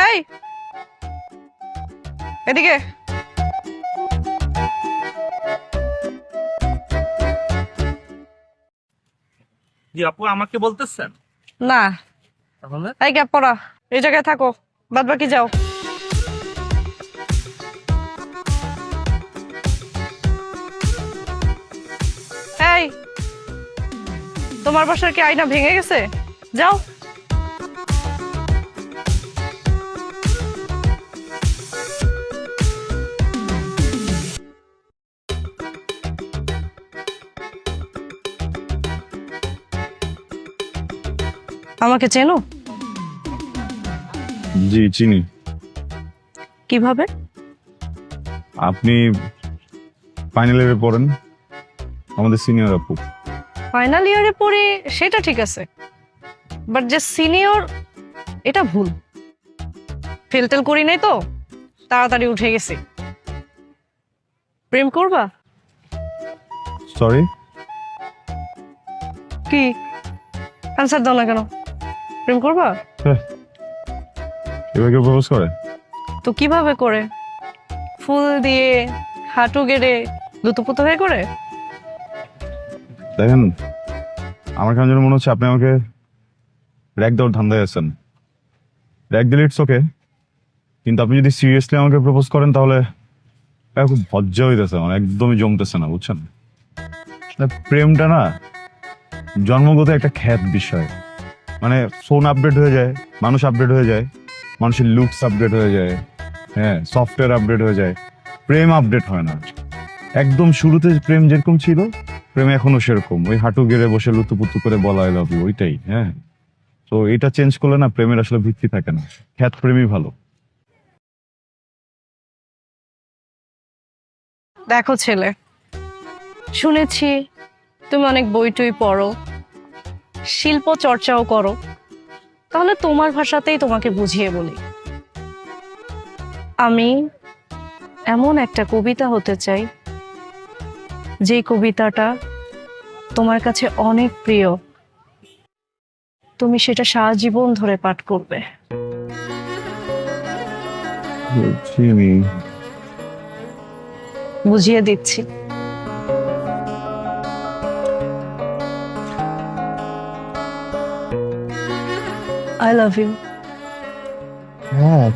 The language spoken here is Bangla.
এই এদিকে। জি আপু, আমাকে বলতেছেন? না, তাহলে এই গ্যাপ পড়া, এই জায়গায় থাকো, বাদ বাকি যাও। এই, তোমার বাসার কি আয়না ভেঙে গেছে? যাও। আমাকে চেনো? জি চিনি। কিভাবে? আপনি ফাইনাল ইয়ারে পড়েন, আমাদের সিনিয়র আপু। ফাইনাল ইয়ারে পড়ি সেটা ঠিক আছে, বাট যে সিনিয়র এটা ভুল। ফেল টেল করি নাই তো, তাড়াতাড়ি উঠে গেছি। প্রেম করবা? সরি? কি আনসার দাও না কেন? প্রেম করবা? এবার কেউ প্রপোজ করে? তো কিভাবে করে? ফুল দিয়ে, হাঁটু গেড়ে, লুতুপুতু হয়ে করে? দেখেন, আমার কেন যেন মনে হচ্ছে আপনি আমাকে র্যাক দেওয়ার ধান্দায় আছেন। র্যাক দিলে ইটস ওকে, কিন্তু আপনি যদি সিরিয়াসলি আমাকে প্রপোজ করেন তাহলে এটা খুব ভজ্জা হইতেছে, আমার একদমই জমতেছে না, বুঝছেন? আসলে প্রেমটা না জন্মগত একটা খ্যাত বিষয়। মানে ফোন আপডেট হয়ে যায়, মানুষ আপডেট হয়ে যায়, মানুষের লুকস আপডেট হয়ে যায়, হ্যাঁ সফটওয়্যার আপডেট হয়ে যায়, প্রেম আপডেট হয় না। একদম শুরুতে প্রেম যেরকম ছিল, প্রেম এখনো সেরকম, ওই হাঁটু গেড়ে বসে লুতুপুতু করে বলা আই লাভ ইউ, ওইটাই। হ্যাঁ, তো এটা চেঞ্জ করলে না প্রেমের আসলে ভিত্তি থাকে না। খ্যাত প্রেমই ভালো। দেখো ছেলে, শুনেছি তুমি অনেক বই টই পড়ো, শিল্প চর্চাও করো, তাহলে তোমার ভাষাতেই তোমাকে বুঝিয়ে বলি। আমি এমন একটা কবিতা হতে চাই যে কবিতাটা তোমার কাছে অনেক প্রিয়, তুমি সেটা সারা জীবন ধরে পাঠ করবে। বুঝিয়ে দিচ্ছি। I love you. হ্যাঁ